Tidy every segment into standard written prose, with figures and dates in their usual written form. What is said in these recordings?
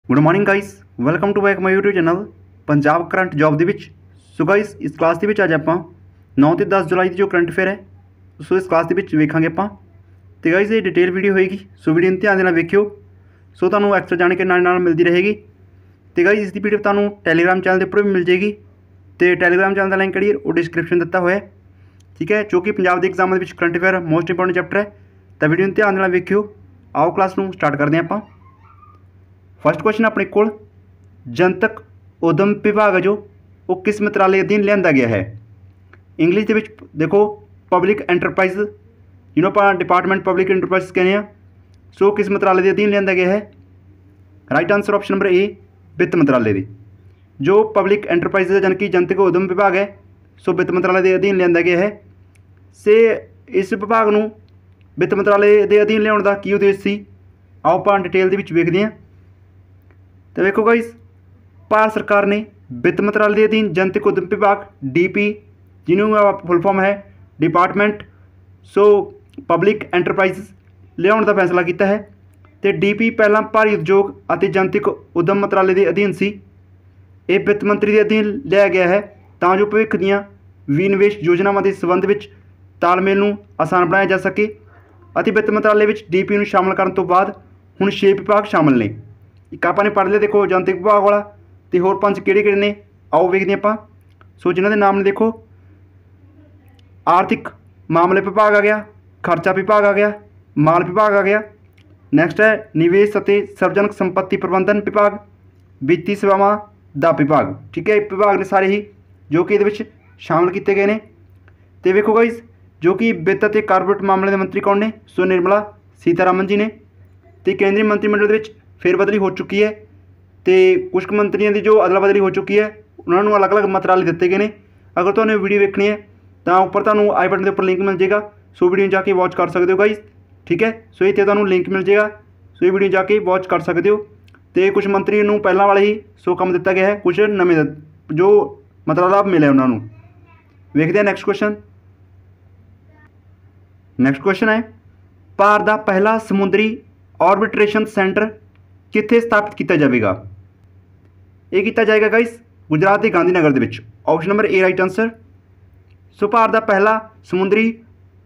Good morning guys, welcome to back my YouTube channel Punjab current job ਦੇ ਵਿੱਚ। So guys, ਇਸ class ਦੇ ਵਿੱਚ ਅੱਜ ਆਪਾਂ 9 ਤੇ 10 ਜੁਲਾਈ ਦੀ ਜੋ ਕਰੰਟ ਅਫੇਅਰ ਹੈ ਸੋ ਇਸ ਕਲਾਸ ਦੇ ਵਿੱਚ ਵੇਖਾਂਗੇ ਆਪਾਂ। ਤੇ ਗਾਇਸ ਇਹ ਡਿਟੇਲ ਵੀਡੀਓ ਹੋਏਗੀ, ਸੋ ਵੀਡੀਓ ਨੂੰ ਧਿਆਨ ਦੇ ਨਾਲ ਵੇਖਿਓ ਸੋ ਤੁਹਾਨੂੰ ਐਕਸਟਰਾ ਜਾਣਕਾਰੀ ਨਾਲ ਮਿਲਦੀ ਰਹੇਗੀ। ਤੇ ਗਾਇਸ ਇਸ ਦੀ ਪੀਡੀਐਫ ਤੁਹਾਨੂੰ ਟੈਲੀਗ੍ਰਾਮ ਚੈਨਲ ਦੇ ਉੱਪਰ ਵੀ ਮਿਲ ਜਾਏਗੀ ਤੇ ਟੈਲੀਗ੍ਰਾਮ ਚੈਨਲ ਦਾ ਲਿੰਕ ਜਿਹੜੀ ਉਹ ਡਿਸਕ੍ਰਿਪਸ਼ਨ ਦਿੱਤਾ ਹੋਇਆ ਹੈ, ਠੀਕ ਹੈ, ਜੋ ਕਿ ਪੰਜਾਬ ਦੇ ਐਗਜ਼ਾਮਾਂ ਦੇ ਵਿੱਚ current affair most important chapter ਹੈ। ਤਾਂ ਵੀਡੀਓ ਨੂੰ ਧਿਆਨ ਦੇ ਨਾਲ ਵੇਖਿਓ। ਆਓ ਕਲਾਸ ਨੂੰ ਸਟਾਰਟ ਕਰਦੇ ਹਾਂ ਆਪਾਂ। फस्ट क्वेश्चन अपने को जनतक उद्यम विभाग है जो वो किस मंत्रालय अधीन लिया गया है। इंग्लिश के देखो पब्लिक एंटरप्राइज जिन्हों आप डिपार्टमेंट पब्लिक एंटरप्राइज कहने हैं, सो किस मंत्रालय के अधीन लिया गया है। राइट आंसर ऑप्शन नंबर ए वित्त मंत्रालय की। जो पब्लिक एंटरप्राइज यानी कि जनतक उद्यम विभाग है सो वित्त मंत्रालय के अधीन लिया गया है। से इस विभाग को वित्त मंत्रालय के अधीन लियाउण दा की उद्देश सी, आओ आप डिटेल के वेखते हैं। तो देखो गाइस, भारत सरकार ने वित्त मंत्रालय के अधीन जनतक उद्यम विभाग DP जिन्होंने फुल फॉर्म है डिपार्टमेंट सो पब्लिक एंटरप्राइज लियाउण का फैसला किया है। तो DP पहला भारी उद्योग और जनतक उद्यम मंत्रालय के अधीन सी, ये वित्त मंत्री के अधीन लिया गया है तां जो भविख दीआं विनिवेश योजनावां के संबंध में तालमेल नूं आसान बनाया जा सके। और वित्त मंत्रालय में DP नूं शामिल करने तो बाद हुण 6 विभाग शामिल ने। एक आपने पढ़ लिया देखो जनतक विभाग वाला, तो होर 5 किहड़े ने आओ वेखते हैं आप। सो जिन्हों के नाम ने देखो आर्थिक मामले विभाग आ गया, खर्चा विभाग आ गया, माल विभाग आ गया, नैक्सट है निवेश और सार्वजनिक संपत्ति प्रबंधन विभाग, वित्तीय सेवावां दा विभाग, ठीक है। विभाग ने सारे ही जो कि ये शामिल किए गए हैं। तो वेखो गाइस, जो कि वित्त और कारपोरेट मामले के मंत्री कौन ने, सो निर्मला सीतारमन जी ने। तो केंद्रीय मंत्रिमंडल के फेरबदली हो चुकी है, तो कुछ मंत्रियों की जो अदला बदली हो चुकी है उन्होंने अलग अलग मंत्रालय दिते गए हैं। अगर तो वीडियो देखनी है तो उपर तो आई बटन के उपर लिंक मिल जाएगा, सो वीडियो जाके वॉच कर सकते हो गाइस, ठीक है। सो इतने तो लिंक मिल जाएगा, सो ये वीडियो जाके वॉच कर सकते हो। तो कुछ मंत्री को पहला वाले ही सो काम दिता गया है, कुछ नवे जो मतलब लाभ मिले उन्होंने। वेखते हैं नैक्सट क्वेश्चन। नैक्सट क्वेश्चन है भारत का पहला समुद्री ऑर्बिट्रेशन सेंटर कित्थे स्थापित किया जाएगा। ये किया जाएगा गाइस गुजरात के गांधीनगर के। Option number A right answer. So Bharat का पहला समुद्री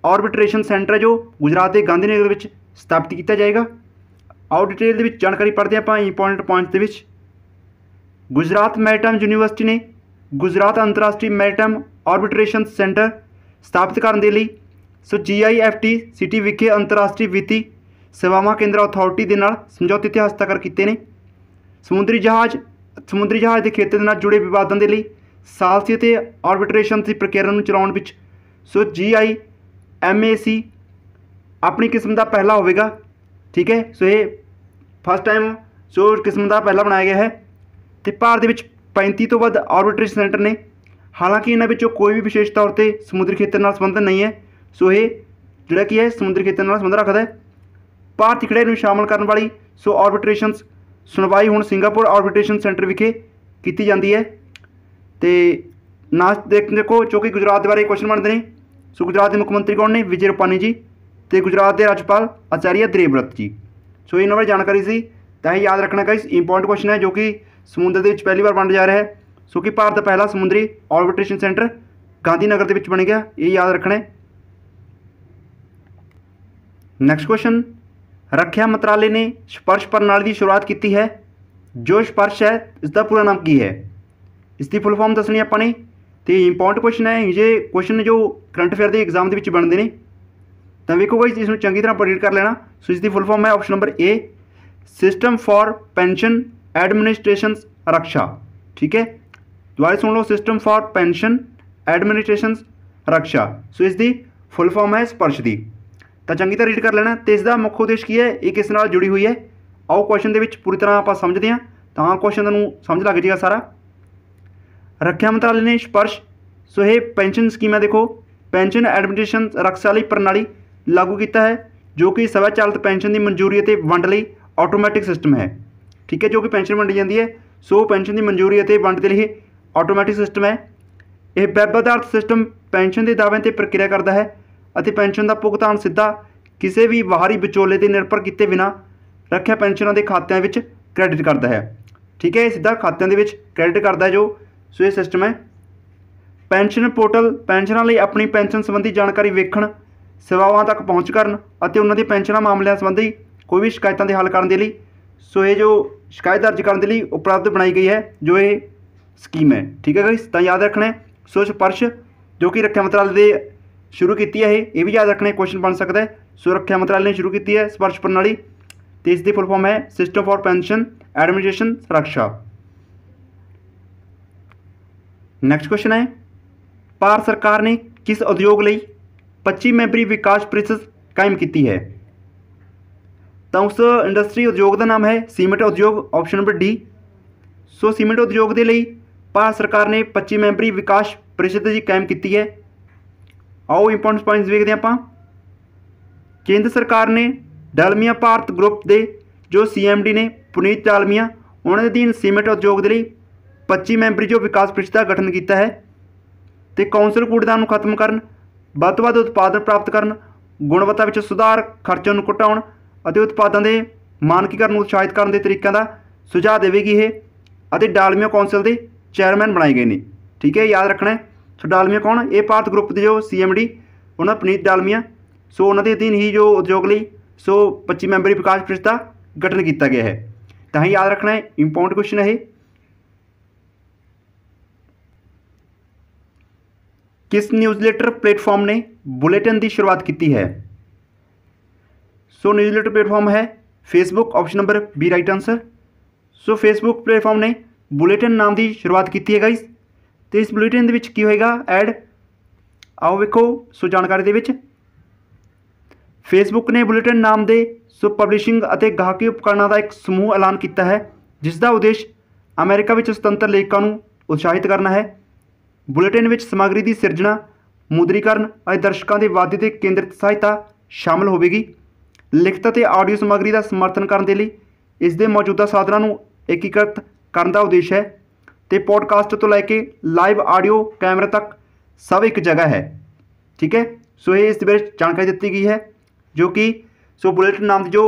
ऑर्बिट्रेशन सेंटर है जो गुजरात के गांधीनगर में स्थापित किया जाएगा। आओ डिटेल के जानकारी पढ़ते हैं आप इंपोर्टेंट पॉइंट्स के। गुजरात मैरीटाइम यूनिवर्सिटी ने गुजरात अंतरराष्ट्रीय मैरीटाइम ऑर्बिट्रेशन सेंटर स्थापित करने के लिए सो GIFT सिटी विखे अंतरराष्ट्रीय वित्तीय सेवावां केंद्र अथॉरिटी के नाल समझौते ते हस्ताक्षर किए हैं। समुद्री जहाज़ के खेत्र के नाल जुड़े विवादों के लिए सालसी ते ऑर्बिट्रेशन की प्रक्रिया में चलाने विच सो GIMAC अपनी किस्म का पहला होगा, ठीक है। सो ये फर्स्ट टाइम सो किस्म का पहला बनाया गया है। तो भारत के 35 तो वध ऑर्बिट्रेशन सेंटर ने, हालांकि इन्होंने कोई भी विशेष तौर पर समुद्री खेत्र नाल संबंधित नहीं है। सो ये जोड़ा कि है समुद्री खेत्र नाल संबंध रखता है। भारतीय खिडारी शामिल करने वाली सो ऑर्बिट्रेशन सुनवाई हुण सिंगापुर ऑर्बिट्रेशन सेंटर विखे की जाती है। तो ना देखो जो कि गुजरात के बारे क्वेश्चन बनते हैं। सो गुजरात के मुख्यमंत्री कौन ने, विजय रूपानी जी। तो गुजरात के राज्यपाल आचार्य देवव्रत जी। सो इन्होंने बारे जानकारी सी, तो याद रखना का इंपोर्टेंट क्वेश्चन है जो कि समुद्र के पहली बार बन जा रहा है। सो कि भारत का पहला समुद्री ऑर्बिट्रेशन सेंटर गांधीनगर के बन गया, ये याद रखना है। नैक्सट क्वेश्चन, रक्षा मंत्रालय ने स्पर्श प्रणाली की शुरुआत की है। जो स्पर्श है इसका पूरा नाम की है, इसकी फुल फॉर्म दसनी अपने। तो इंपोर्टेंट क्वेश्चन है, ये क्वेश्चन जो करंट अफेयर के एग्जाम के बनते हैं। तो वेखो गाइस इसमें चंगी तरह रीड कर लेना। सो इसकी फुल फॉर्म है option number A system for pension administration Raksha, ठीक है। दोबारा सुन लो, system for pension administration Raksha. So इसकी फुल फॉर्म है स्पर्श की। तो चंगी तरह रीड कर लेना। तो इसका मुख्य उद्देश्य की है, ये किस नाल जुड़ी हुई है। आओ क्वेश्चन के पूरी तरह आप समझते हैं, तो क्वेश्चन तुहानूं समझ लग जाएगा सारा। रक्षा मंत्रालय ने स्पर्श सो ये पेंशन स्कीम है, देखो पेंशन एडमिनिस्ट्रेशन रक्षा लई प्रणाली लागू किया है जो कि स्वचालित पेंशन की मंजूरी और वंड लई ऑटोमैटिक सिस्टम है, ठीक है। जो कि पेंशन वंडी जाती है, सो पेंशन की मंजूरी और वंड के लिए ऑटोमैटिक सिस्टम है। यह वैब आधारित सिस्टम पेंशन के दावे पर प्रक्रिया करता है और पेंशन का भुगतान सीधा किसी भी बाहरी विचोले पर निर्भर किए बिना रक्षा पेंशनों के खात्यां विच ਕ੍ਰੈਡਿਟ ਕਰਦਾ ਹੈ। ਠੀਕ ਹੈ, ਇਹ ਸਿੱਧਾ ਖਾਤਿਆਂ ਦੇ ਵਿੱਚ ਕ੍ਰੈਡਿਟ ਕਰਦਾ ਹੈ ਜੋ। ਸੋ ਇਹ ਸਿਸਟਮ ਹੈ। ਪੈਨਸ਼ਨ ਪੋਰਟਲ ਪੈਨਸ਼ਨਾਂ ਲਈ ਆਪਣੀ ਪੈਨਸ਼ਨ ਸੰਬੰਧੀ ਜਾਣਕਾਰੀ ਵੇਖਣ, ਸੇਵਾਵਾਂ ਤੱਕ ਪਹੁੰਚ ਕਰਨ ਅਤੇ ਉਹਨਾਂ ਦੀ ਪੈਨਸ਼ਨਾਂ ਮਾਮਲਿਆਂ ਸੰਬੰਧੀ ਕੋਈ ਵੀ ਸ਼ਿਕਾਇਤਾਂ ਦੇ ਹੱਲ ਕਰਨ ਦੇ ਲਈ ਸੋ ਇਹ ਜੋ ਸ਼ਿਕਾਇਤ ਦਰਜ ਕਰਨ ਦੇ ਲਈ ਉਪਲਬਧ ਬਣਾਈ ਗਈ ਹੈ ਜੋ ਇਹ ਸਕੀਮ ਹੈ। ਠੀਕ ਹੈ ਗਾਇਸ, ਤਾਂ ਯਾਦ ਰੱਖਣਾ ਹੈ। ਸੋ ਸਪਰਸ਼ ਜੋ ਕਿ ਰੱਖਿਆ ਮੰਤਰਾਲੇ ਦੇ ਸ਼ੁਰੂ ਕੀਤੀ ਹੈ, ਇਹ ਵੀ ਯਾਦ ਰੱਖਣਾ, ਕੁਐਸਚਨ ਬਣ ਸਕਦਾ ਹੈ। ਸੋ ਰੱਖਿਆ ਮੰਤਰਾਲੇ ਨੇ ਸ਼ੁਰੂ ਕੀਤੀ ਹੈ ਸਪਰਸ਼ ਪ੍ਰਣਾਲੀ, ਤੇ ਇਸ ਦੀ ਫੁੱਲ ਫਾਰਮ ਹੈ ਸਿਸਟਮ ਫॉर ਪੈਨਸ਼ਨ ਐਡਮਿਨਿਸਟ੍ਰੇਸ਼ਨ ਸੁਰੱਖਿਆ। ਨੈਕਸਟ ਕੁਐਸਚਨ ਹੈ, ਭਾਰਤ ਸਰਕਾਰ ਨੇ किस उद्योग ਲਈ 25 ਮੈਂਬਰੀ ਵਿਕਾਸ ਪ੍ਰੀਸ਼ਦ ਕਾਇਮ ਕੀਤੀ ਹੈ? ਤਾਂ ਉਸ ਇੰਡਸਟਰੀ ਉਦਯੋਗ ਦਾ ਨਾਮ ਹੈ ਸੀਮੈਂਟ ਉਦਯੋਗ, ਆਪਸ਼ਨ ਨੰਬਰ ਡੀ। ਸੋ ਸੀਮੈਂਟ ਉਦਯੋਗ ਦੇ ਲਈ ਭਾਰਤ ਸਰਕਾਰ ਨੇ 25 ਮੈਂਬਰੀ ਵਿਕਾਸ ਪ੍ਰੀਸ਼ਦ ਜੀ ਕਾਇਮ ਕੀਤੀ ਹੈ। ਆਓ ਇੰਪੋਰਟੈਂਟ ਪੁਆਇੰਟਸ ਵੇਖਦੇ ਆਪਾਂ। ਕੇਂਦਰ ਸਰਕਾਰ ਨੇ ਡਾਲਮੀਆ ਭਾਰਤ ਗਰੁੱਪ ਦੇ ਜੋ CMD ਨੇ ਪੁਨੀਤ ਡਾਲਮੀਆ, ਉਹਨਾਂ ਦੇ ਅਧੀਨ ਸੀਮੈਂਟ ਉਦਯੋਗ ਦੇ ਲਈ 25 ਮੈਂਬਰੀ ਜੋ ਵਿਕਾਸ ਪ੍ਰੀਸ਼ਦ ਦਾ ਗਠਨ ਕੀਤਾ ਹੈ। ਤੇ ਕੌਂਸਲ ਕੂੜੇਦਾਨ ਨੂੰ ਖਤਮ ਕਰਨ, ਵੱਧ ਤੋਂ ਵੱਧ ਉਤਪਾਦਨ ਪ੍ਰਾਪਤ ਕਰਨ, ਗੁਣਵੱਤਾ ਵਿੱਚ ਸੁਧਾਰ, ਖਰਚਿਆਂ ਨੂੰ ਘਟਾਉਣ ਅਤੇ ਉਤਪਾਦਾਂ ਦੇ ਮਾਨਕੀਕਰਨ ਨੂੰ ਉਤਸ਼ਾਹਿਤ ਕਰਨ ਦੇ ਤਰੀਕਿਆਂ ਦਾ ਸੁਝਾਅ ਦੇਵੇਗੀ ਇਹ। ਅਤੇ ਡਾਲਮੀਆ ਕੌਂਸਲ ਦੇ ਚੇਅਰਮੈਨ ਬਣਾਏ ਗਏ ਨੇ। ਠੀਕ ਹੈ, ਯਾਦ ਰੱਖਣਾ ਹੈ। ਸੋ ਡਾਲਮੀਆ ਕੌਣ? ਇਹ ਭਾਰਤ ਗਰੁੱਪ ਦੇ ਜੋ CMD ਉਹਨਾਂ ਪੁਨੀਤ ਡਾਲਮੀਆ। ਸੋ ਉਹਨਾਂ ਦੇ ਅਧੀਨ ਹੀ ਜੋ ਉਦਯੋਗ ਲਈ 25 ਮੈਂਬਰੀ ਵਿਕਾਸ ਪ੍ਰੀਸ਼ਦ ਦਾ ਗਠਨ ਕੀਤਾ ਗਿਆ ਹੈ। ਤਾਂ ਹੀ ਯਾਦ ਰੱਖਣਾ ਹੈ, ਇੰਪੋਰਟੈਂਟ ਕੁਐਸਚਨ ਹੈ ਇਹ। ਕਿਸ ਨਿਊਜ਼ਲੈਟਰ ਪਲੇਟਫਾਰਮ ਨੇ ਬੁਲੇਟਿਨ ਦੀ ਸ਼ੁਰੂਆਤ ਕੀਤੀ ਹੈ? ਸੋ ਨਿਊਜ਼ਲੈਟਰ ਪਲੇਟਫਾਰਮ ਹੈ Facebook, option number B right answer. So Facebook platform ਨੇ ਬੁਲੇਟਿਨ ਨਾਮ ਦੀ ਸ਼ੁਰੂਆਤ ਕੀਤੀ ਹੈ ਗਾਈਸ। ਤੇ ਇਸ ਬੁਲੇਟਿਨ ਦੇ ਵਿੱਚ ਕੀ ਹੋਏਗਾ ਐਡ, ਆਓ ਵੇਖੋ। ਸੋ ਜਾਣਕਾਰੀ ਦੇ ਵਿੱਚ ਫੇਸਬੁੱਕ ਨੇ ਬੁਲੇਟਿਨ ਨਾਮ ਦੇ ਪਬਲਿਸ਼ਿੰਗ ਅਤੇ ਗਾਹਕੀ ਉਪਕਰਣਾਂ ਦਾ ਇੱਕ ਸਮੂਹ ਐਲਾਨ ਕੀਤਾ ਹੈ, ਜਿਸ ਦਾ ਉਦੇਸ਼ ਅਮਰੀਕਾ ਵਿੱਚ ਸੁਤੰਤਰ ਲੇਖਕਾਂ ਨੂੰ ਉਤਸ਼ਾਹਿਤ ਕਰਨਾ ਹੈ। ਬੁਲੇਟਿਨ ਵਿੱਚ ਸਮੱਗਰੀ ਦੀ ਸਿਰਜਣਾ, ਮੁਦਰੀਕਰਨ ਅਤੇ ਦਰਸ਼ਕਾਂ ਦੇ ਵਾਧੇ 'ਤੇ ਕੇਂਦਰਿਤ ਸਹਾਇਤਾ ਸ਼ਾਮਲ ਹੋਵੇਗੀ। ਲਿਖਤ ਅਤੇ ਆਡੀਓ ਸਮੱਗਰੀ ਦਾ ਸਮਰਥਨ ਕਰਨ ਦੇ ਲਈ ਇਸ ਦੇ ਮੌਜੂਦਾ ਸਾਧਨਾਂ ਨੂੰ ਏਕੀਕ੍ਰਿਤ ਕਰਨ ਦਾ ਉਦੇਸ਼ ਹੈ। ਤੇ ਪੋਡਕਾਸਟ ਤੋਂ ਲੈ ਕੇ ਲਾਈਵ ਆਡੀਓ ਕੈਮਰੇ ਤੱਕ ਸਭ ਇੱਕ ਜਗ੍ਹਾ ਹੈ। ਠੀਕ ਹੈ, ਸੋ ਇਹ ਇਸ ਦੇ ਬਾਰੇ ਜਾਣਕਾਰੀ ਦਿੱਤੀ ਗਈ ਹੈ ਜੋ ਕਿ ਬੁਲੇਟਿਨ ਨਾਮ ਦੀ ਜੋ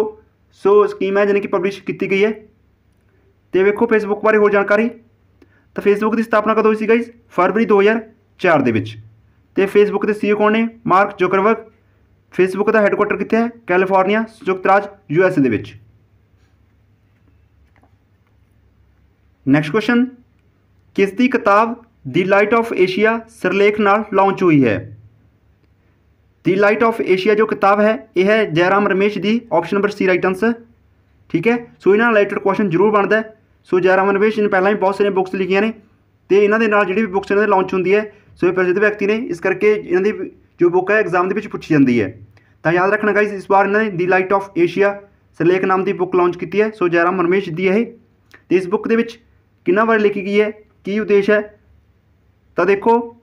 ਸਕੀਮ ਹੈ, ਜਾਣੀ ਕਿ ਪਬਲਿਸ਼ ਕੀਤੀ ਗਈ ਹੈ। ਤੇ ਵੇਖੋ ਫੇਸਬੁੱਕ ਬਾਰੇ ਹੋਰ ਜਾਣਕਾਰੀ। ਤਾਂ ਫੇਸਬੁੱਕ ਦੀ ਸਥਾਪਨਾ ਕਦੋਂ ਹੋਈ ਸੀ ਗਾਈਜ਼? ਫਰਵਰੀ 2004 ਦੇ ਵਿੱਚ। ਤੇ ਫੇਸਬੁੱਕ ਦੇ CEO ਕੌਣ ਨੇ? Mark Zuckerberg. ਫੇਸਬੁੱਕ ਦਾ ਹੈੱਡਕੁਆਟਰ ਕਿੱਥੇ ਹੈ? ਕੈਲੀਫੋਰਨੀਆ, ਸੰਯੁਕਤ ਰਾਜ USA ਦੇ ਵਿੱਚ। ਨੈਕਸਟ ਕੁਐਸਚਨ, ਕਿਸ ਦੀ ਕਿਤਾਬ ਦੀ ਲਾਈਟ ਆਫ ਏਸ਼ੀਆ ਸਿਰਲੇਖ ਨਾਲ ਲਾਂਚ ਹੋਈ ਹੈ? ਦੀ ਲਾਈਟ ਆਫ ਏਸ਼ੀਆ ਜੋ ਕਿਤਾਬ ਹੈ ਇਹ ਹੈ ਜੈਰਾਮ ਰਮੇਸ਼ ਦੀ, ਆਪਸ਼ਨ ਨੰਬਰ ਸੀ ਰਾਈਟ ਆਂਸਰ। ਠੀਕ ਹੈ, ਸੋ ਇਹਨਾਂ ਨਾਲ ਰਿਲੇਟਡ ਕੁਐਸਚਨ ਜ਼ਰੂਰ ਬਣਦਾ ਹੈ। ਸੋ ਜੈਰਾਮ ਰਮੇਸ਼ ਨੇ ਪਹਿਲਾਂ ਵੀ ਬਹੁਤ ਸਾਰੀਆਂ ਬੁੱਕਸ ਲਿਖੀਆਂ ਨੇ ਤੇ ਇਹਨਾਂ ਦੇ ਨਾਲ ਜਿਹੜੀ ਵੀ ਬੁੱਕਸ ਇਹਨਾਂ ਦੇ ਲਾਂਚ ਹੁੰਦੀ ਹੈ ਸੋ ਇਹ ਪ੍ਰਸਿੱਧ ਵਿਅਕਤੀ ਨੇ, ਇਸ ਕਰਕੇ ਇਹਨਾਂ ਦੀ ਜੋ ਬੁੱਕ ਹੈ ਐਗਜ਼ਾਮ ਦੇ ਵਿੱਚ ਪੁੱਛੀ ਜਾਂਦੀ ਹੈ। ਤਾਂ ਯਾਦ ਰੱਖਣਾ ਗਾਈਜ਼, ਇਸ ਵਾਰ ਇਹਨਾਂ ਨੇ ਦੀ ਲਾਈਟ ਆਫ ਏਸ਼ੀਆ ਸਿਰਲੇਖ ਨਾਮ ਦੀ ਬੁੱਕ ਲਾਂਚ ਕੀਤੀ ਹੈ। ਸੋ ਜੈਰਾਮ ਰਮੇਸ਼ ਦੀ ਇਹ। ਤੇ ਇਸ ਬੁੱਕ ਦੇ ਵਿੱਚ ਕਿਹਨਾਂ ਬਾਰੇ ਲਿਖੀ ਗਈ ਹੈ, ਕੀ ਉਦੇਸ਼ ਹੈ? ਤਾਂ ਦੇਖੋ,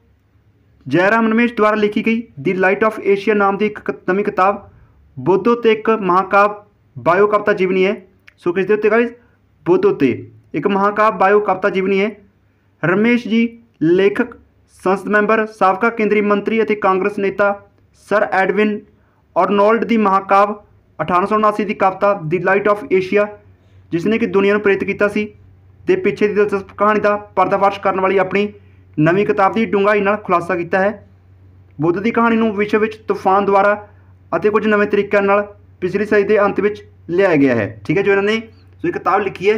ਜੈਰਾਮ ਰਮੇਸ਼ ਦੁਆਰਾ ਲਿਖੀ ਗਈ ਦੀ ਲਾਈਟ ਆਫ ਏਸ਼ੀਆ ਨਾਮ ਦੀ ਇੱਕ ਨਵੀਂ ਕਿਤਾਬ ਬੁੱਧ ਉੱਤੇ ਇੱਕ ਮਹਾਕਾਵ ਬਾਇਓ ਕਵਿਤਾ ਜੀਵਨੀ ਹੈ। ਸੋ ਕਿਸ ਦੇ ਉੱਤੇ ਗਾਈਜ਼? ਬੁੱਧ ਉੱਤੇ ਇੱਕ ਮਹਾਕਾਵ ਬਾਇਓ ਕਵਿਤਾ ਜੀਵਨੀ ਹੈ। ਰਮੇਸ਼ ਜੀ ਲੇਖਕ, ਸੰਸਦ ਮੈਂਬਰ, ਸਾਬਕਾ ਕੇਂਦਰੀ ਮੰਤਰੀ ਅਤੇ ਕਾਂਗਰਸ ਨੇਤਾ ਸਰ ਐਡਵਿਨ ਆਰਨੋਲਡ ਦੀ ਮਹਾਕਾਵ 1879 ਦੀ ਕਵਿਤਾ ਦੀ ਲਾਈਟ ਆਫ ਏਸ਼ੀਆ, ਜਿਸ ਨੇ ਕਿ ਦੁਨੀਆ ਨੂੰ ਪ੍ਰੇਰਿਤ ਕੀਤਾ ਸੀ ਤੇ ਪਿੱਛੇ ਦੀ ਦਿਲਚਸਪ ਕਹਾਣੀ ਦਾ ਪਰਦਾਫਾਸ਼ ਕਰਨ ਵਾਲੀ ਆਪਣੀ ਨਵੀਂ ਕਿਤਾਬ ਦੀ ਡੂੰਘਾਈ ਨਾਲ ਖੁਲਾਸਾ ਕੀਤਾ ਹੈ। ਬੁੱਧ ਦੀ ਕਹਾਣੀ ਨੂੰ ਵਿਸ਼ਵ ਵਿੱਚ ਤੂਫਾਨ ਦੁਆਰਾ ਅਤੇ ਕੁਝ ਨਵੇਂ ਤਰੀਕਿਆਂ ਨਾਲ ਪਿਛਲੀ ਸਦੀ ਦੇ ਅੰਤ ਵਿੱਚ ਲਿਆਇਆ ਗਿਆ ਹੈ। ਠੀਕ ਹੈ, ਜੋ ਇਹਨਾਂ ਨੇ ਇਹ ਕਿਤਾਬ ਲਿਖੀ ਹੈ।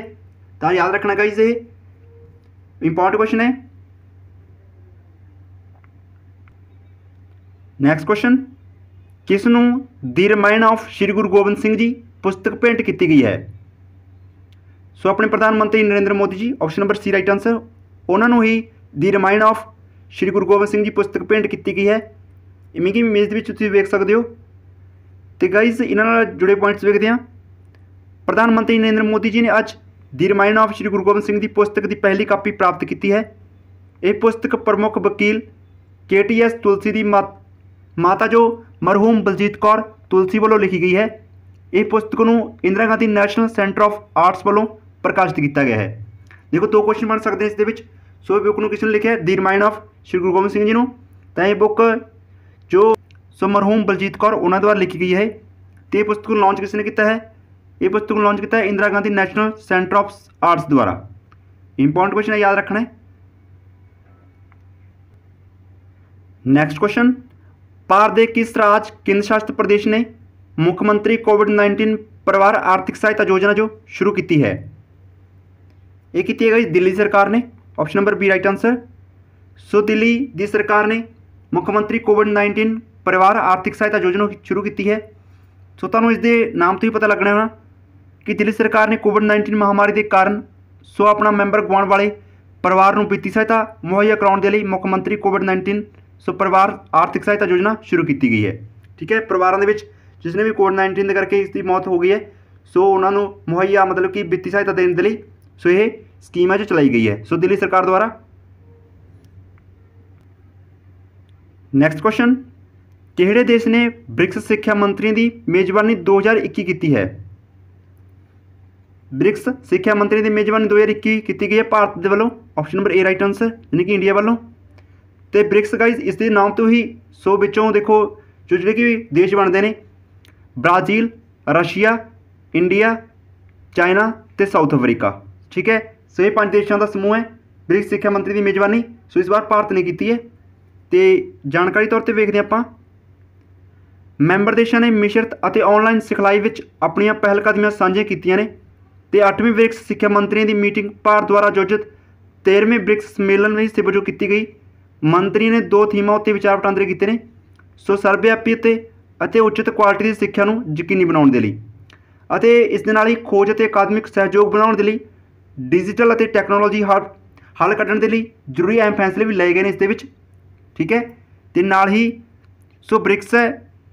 ਤਾਂ ਯਾਦ ਰੱਖਣਾ ਗਾਈਜ਼, ਇਹ ਇੰਪੋਰਟੈਂਟ ਕੁਐਸਚਨ ਹੈ। ਨੈਕਸਟ ਕੁਐਸਚਨ, ਕਿਸ ਨੂੰ ਦੀ ਰਮਾਇਣ ਆਫ ਸ਼੍ਰੀ ਗੁਰੂ ਗੋਬਿੰਦ ਸਿੰਘ ਜੀ ਪੁਸਤਕ ਭੇਂਟ ਕੀਤੀ ਗਈ ਹੈ? ਸੋ ਆਪਣੇ ਪ੍ਰਧਾਨ ਮੰਤਰੀ ਨਰਿੰਦਰ ਮੋਦੀ ਜੀ, ਆਪਸ਼ਨ ਨੰਬਰ ਸੀ ਰਾਈਟ ਆਂਸਰ। ਉਹਨਾਂ ਨੂੰ ਹੀ ਦੀ ਰਮਾਇਣ ਆਫ ਸ਼੍ਰੀ ਗੁਰੂ ਗੋਬਿੰਦ ਸਿੰਘ ਜੀ ਪੁਸਤਕ ਭੇਂਟ ਕੀਤੀ ਗਈ ਹੈ। ਇਵੇਂ ਕਿ ਇਮੇਜ ਦੇ ਵਿੱਚ ਤੁਸੀਂ ਵੇਖ ਸਕਦੇ ਹੋ। ਤੇ ਗਾਈਜ਼ ਇਹਨਾਂ ਨਾਲ ਜੁੜੇ ਪੁਆਇੰਟਸ ਵੇਖਦੇ ਹਾਂ। ਪ੍ਰਧਾਨ ਮੰਤਰੀ ਨਰਿੰਦਰ ਮੋਦੀ ਜੀ ਨੇ ਅੱਜ ਦੀ ਰਮਾਇਣ ਆਫ ਸ਼੍ਰੀ ਗੁਰੂ ਗੋਬਿੰਦ ਸਿੰਘ ਦੀ ਪੁਸਤਕ ਦੀ ਪਹਿਲੀ ਕਾਪੀ ਪ੍ਰਾਪਤ ਕੀਤੀ ਹੈ। ਇਹ ਪੁਸਤਕ ਪ੍ਰਮੁੱਖ ਵਕੀਲ KTS ਤੁਲਸੀ ਦੀ ਮਾਤਾ ਜੋ ਮਰਹੂਮ ਬਲਜੀਤ ਕੌਰ ਤੁਲਸੀ ਵੱਲੋਂ ਲਿਖੀ ਗਈ ਹੈ। ਇਹ ਪੁਸਤਕ ਨੂੰ Indira Gandhi national centre of arts ਵੱਲੋਂ ਪ੍ਰਕਾਸ਼ਿਤ ਕੀਤਾ ਗਿਆ ਹੈ। ਦੇਖੋ, ਦੋ ਕੁਐਸਚਨ ਬਣ ਸਕਦੇ ਇਸ ਦੇ ਵਿੱਚ। ਸੋ ਇਹ ਬੁੱਕ ਨੂੰ ਕਿਸ ਨੇ ਲਿਖਿਆ? ਦੀ ਰਮਾਇਣ ਆਫ ਸ਼੍ਰੀ ਗੁਰੂ ਗੋਬਿੰਦ ਸਿੰਘ ਜੀ ਨੂੰ। ਤਾਂ ਇਹ ਬੁੱਕ ਜੋ ਮਰਹੂਮ ਬਲਜੀਤ ਕੌਰ ਉਹਨਾਂ ਦੁਆਰਾ ਲਿਖੀ ਗਈ ਹੈ। ਤੇ ਇਹ ਪੁਸਤਕ ਨੂੰ ਲਾਂਚ ਕਿਸ ਨੇ ਕੀਤਾ ਹੈ? ये पुस्तक लॉन्च किया है Indira Gandhi national centre of arts द्वारा। इंपॉर्टेंट क्वेश्चन है, याद रखना है। नेक्स्ट क्वेश्चन, भारत के किस राज्य केंद्र शासित प्रदेश ने मुख्यमंत्री कोविड-19 परिवार आर्थिक सहायता योजना जो शुरू की है? ये की गई दिल्ली सरकार ने, option number B right answer. So Delhi दी सरकार ने मुख्यमंत्री कोविड-19 परिवार आर्थिक सहायता योजना शुरू की है। सो तुहानूं इसके नाम तो ही पता लगना है कि दिल्ली सरकार ने कोविड-19 महामारी के कारण सो अपना मैंबर गवाउण वाले परिवार को वित्तीय सहायता मुहैया कराने के लिए मुख्यमंत्री कोविड-19 सो परिवार आर्थिक सहायता योजना शुरू की गई है। ठीक है, परिवारों के जिसने भी कोविड-19 करके इसकी मौत हो गई है सो उन्होंने मुहैया मतलब कि वित्तीय सहायता देने के लिए सो ये स्कीम है जो चलाई गई है सो दिल्ली सरकार द्वारा। नेक्स्ट क्वेश्चन, किहड़े देश ने ब्रिक्स शिक्षा मंत्रियों की मेजबानी 2021 की है? ब्रिक्स शिक्षा मंत्री की मेजबानी 2021 की गई है भारत के वालों, option number A right answer, यानी कि इंडिया वालों। तो ब्रिक्स गाइज इसके नाम तो ही सो विचों देखो जो जोड़े कि देश बनते हैं ब्राजील, रशिया, इंडिया, चाइना तो साउथ अफ्रीका। ठीक है, सो ये 5 देशों का समूह है। ब्रिक्स शिक्षा मंत्री की मेजबानी सो इस बार भारत ने की है। तो जानकारी तौर पर देखते हैं आप, मैंबर देशों ने मिश्रित और ऑनलाइन सिखलाई में अपन पहलकदमियां साझिया कीतियां ने। तो 8वीं ब्रिक्स शिक्षा मंत्रियों की मीटिंग भारत द्वारा आयोजित 13वें ब्रिक्स सम्मेलन में हिस्से वजों की गई। मंत्री ने 2 थीमां उत्ते विचार वटांदरे किए हैं। सो सर्वव्यापी ਅਤੇ उचित क्वालिटी की सिक्ख्या ਨੂੰ ਯਕੀਨੀ ਬਣਾਉਣ ਦੇ ਲਈ ਅਤੇ ਇਸ ਦੇ ਨਾਲ ਹੀ ਖੋਜ ਅਤੇ ਅਕਾਦਮਿਕ ਸਹਿਯੋਗ ਬਣਾਉਣ ਦੇ ਲਈ डिजिटल ਅਤੇ ਟੈਕਨੋਲੋਜੀ ਹੱਲ ਕੱਢਣ ਦੇ ਲਈ ਜ਼ਰੂਰੀ ਅਹਿਮ ਫੈਸਲੇ ਵੀ ਲਏ ਗਏ ਨੇ ਇਸ ਦੇ ਵਿੱਚ। ਠੀਕ ਹੈ, ਤੇ ਨਾਲ ਹੀ ਸੋ ਬ੍ਰਿਕਸ ਹੈ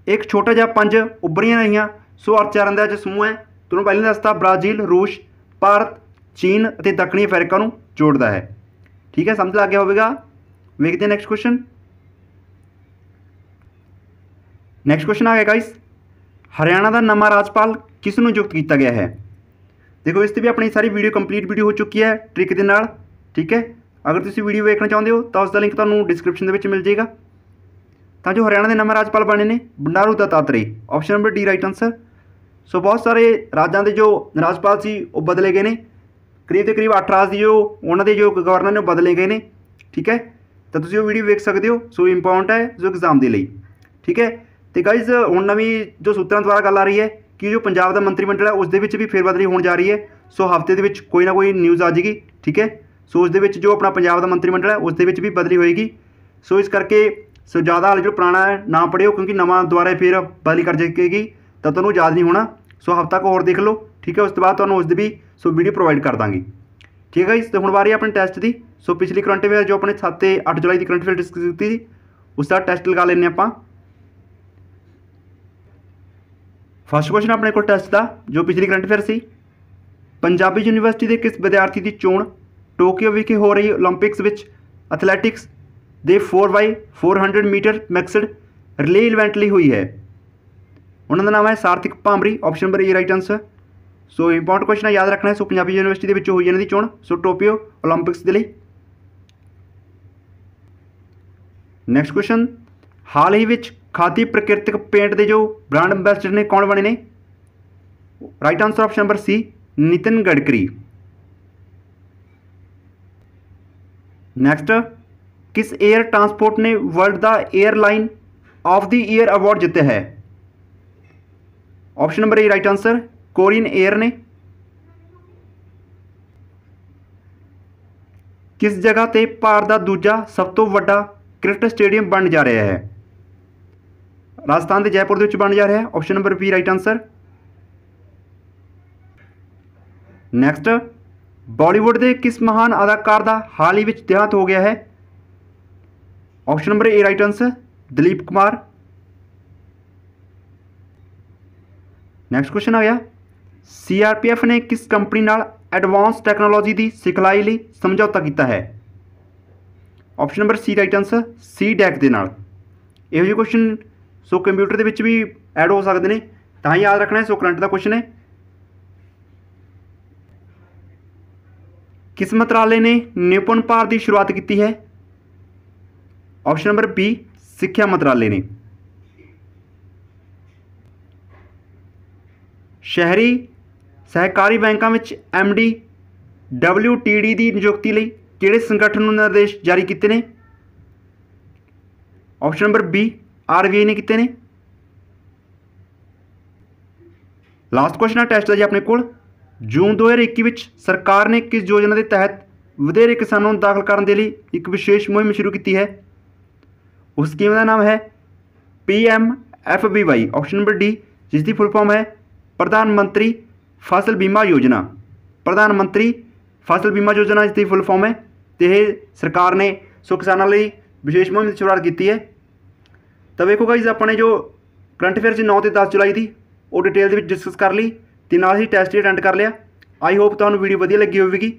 एक छोटा ਜਿਹਾ 5 ਉੱਭਰੀਆਂ ਰਹੀਆਂ ਸੋ ਅਰਥਚਾਰਿਆਂ ਦਾ ਜੋ ਸਮੂਹ ਹੈ। ਤੁਹਾਨੂੰ ਪਹਿਲਾਂ ਦੱਸਤਾ ਬ੍ਰਾਜ਼ੀਲ, ਰੂਸ, ਭਾਰਤ, ਚੀਨ ਅਤੇ ਦੱਖਣੀ ਅਫਰੀਕਾ ਨੂੰ ਜੋੜਦਾ ਹੈ। ਠੀਕ ਹੈ, ਸਮਝ ਲੱਗ ਗਿਆ ਹੋਵੇਗਾ। ਵੇਖਦੇ हैं नेक्स्ट क्वेश्चन। नैक्सट क्वेश्चन आ गया गाइस, हरियाणा का नवा राजपाल किस नूं नियुक्त किया गया है? देखो इस भी अपनी सारी वीडियो कंप्लीट वीडियो हो चुकी है ट्रिक के नाल। ठीक है, अगर तुसीं वीडियो देखना चाहते हो तो उसका लिंक तुहानूं डिस्क्रिप्शन के मिल जाएगा। तो जो हरियाणा के नवे राजपाल बने ने Bandaru Dattatreya, option number D right answer. So बहुत सारे राज्यों के जो राजपाल से वो बदले गए हैं, करीब के करीब 8 राज जो उन्होंने जो गवर्नर ने बदले गए हैं। ठीक है, तो तुसीं वो वीडियो देख सकते हो। सो इंपॉर्टेंट है जो एग्जाम के लिए। ठीक है, तो गाइज हुण नवीं जो सूत्रों द्वारा गल आ रही है कि जो पंजाब का मंत्रिमंडल है उसके भी फेरबदली होने जा रही है। सो हफ्ते के कोई ना कोई न्यूज़ आ जाएगी। ठीक है, सो उसके जो अपना पंजाब का मंत्रिमंडल है उसके भी बदली होएगी। सो इस करके सो ज़्यादा हाल जो पुराना है ना पढ़ियो क्योंकि नवा दोबारा फिर बदली कर जाएगी तो तुहानूं याद नहीं होना। सो हफ्ता को और देख लो। ठीक है, उस तो बाद तुहानूं उसकी भी सो वीडियो प्रोवाइड कर देंगे। ठीक है गाइज, तो हुण बारी अपने टैसट की। सो पिछली करंट अफेयर जो अपने 7 ते 8 जुलाई की करंट अफेयर डिस्कस की थी उसका टैसट लगा लेने आपां। फर्स्ट क्वेश्चन अपने को टैसट का जो पिछली करंट अफेयर सी, पंजाबी यूनीवर्सिटी के किस विद्यार्थी की चोण टोक्यो विखे हो रही ओलंपिक्स विच एथलैटिक्स दे 4x400 metre mixed relay event ਲਈ हुई है? उन्होंने नाम है Sarthak Bhamri, option number A right answer. So important question है, याद रखना है। सो पंजाबी यूनीवर्सिटी के हुई इन्हों की चोण सो टोक्यो ओलंपिक्स के लिए। नैक्सट क्वेश्चन, हाल ही में खादी प्राकृतिक पेंट के जो ब्रांड अंबैसडर ने कौन बने ने? Right answer option number C Nitin Gadkari. Next, किस एयर ट्रांसपोर्ट ने world the airline of the year award जीता है? Option number A right answer Korean Air ने। किस जगह ते भारत का दूजा सब तो वड्डा क्रिकेट स्टेडियम बन जा रहा है? राजस्थान के जयपुर के बन जा रहा है, option number B right answer. Next, Bollywood के किस महान अदाकार का हाल ही में देहांत हो गया है? Option number A right answer Dilip Kumar. Next question आ गया, CRPF ने किस कंपनी नाल एडवांस टैक्नोलॉजी की सिखलाई लिए समझौता किया है? Option number C right answer CDEC के नाल। इहो जिहे क्वेश्चन सो कंप्यूटर के भी ऐड हो सकते हैं, तो याद रखना है। सो करंट का क्वेश्चन है, किस मंत्रालय ने निपुण भारत की शुरुआत की है? ऑप्शन नंबर बी सिक्ख्या मंत्रालय ने। शहरी सहकारी बैंकों में MD WTD की नियुक्ति ਲਈ ਕਿਹੜੇ संगठन ਨੂੰ निर्देश जारी किए ने? ऑप्शन नंबर B RBI ने किए ने। लास्ट क्वेश्चन है टेस्ट का जी अपने को, जून 2021 सरकार ने किस योजना के तहत ਵਧੇਰੇ किसानों ਨੂੰ दाखिल करने के लिए एक विशेष मुहिम शुरू की है? उस स्कीम का नाम है PMFBY। ऑप्शन नंबर D जिसकी फुल फॉर्म है प्रधानमंत्री फसल बीमा योजना। प्रधानमंत्री फसल बीमा योजना जिसकी फुल फॉर्म है, तो यह सरकार ने किसानों लिए विशेष मुहिम की शुरुआत की है। तो देखो गाइज अपने जो करंट अफेयर 9 से 10 जुलाई की वो डिटेल डिस्कस कर ली, तो नाल ही टैस्ट ही अटेंड कर लिया। आई होप तुहानूं वीडियो वधिया लगी होगी।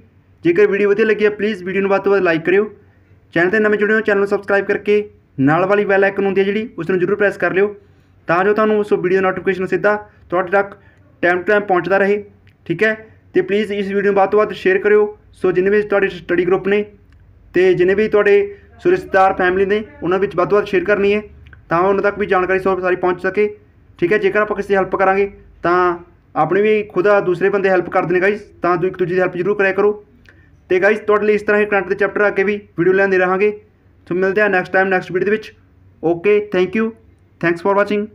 जेकर वीडियो वधिया लगी है प्लीज़ वीडियो में वध तो वध लाइक करियो। चैनल पर नवे जुड़े हो चैनल सबसक्राइब करके नाल वाली बैल आइकन होंदी है जी उसनूं जरूर प्रेस कर लियो, तां जो तुहानूं उस वीडियो नोटिफिकेशन सीधा तुहाडे तक टाइम टू टाइम पहुँचता रहे। ठीक है, तो प्लीज़ इस वीडियो में वध तो वध शेयर करियो। सो जिन्हें भी तुहाडे स्टडी ग्रुप ने तो जिन्हें भी तुहाडे रिश्तेदार फैमिली ने उन्होंने वध तो वध शेयर करनी है, तां उन्होंने तक भी जानकारी सारी पहुँच सके। ठीक है, जेकर आप किसी हेल्प करांगे तो अपनी भी खुद दूसरे बंदे हेल्प कर देने गाइज, तो एक दूसरे की हेल्प जरूर कराया करो। तो गाइज तुहाडे लिए इस तरह ही करंट के चैप्टर अगे भी वीडियो लेंदे रहांगे। तो मिलते हैं next time next video. Okay, thank you, thanks for watching.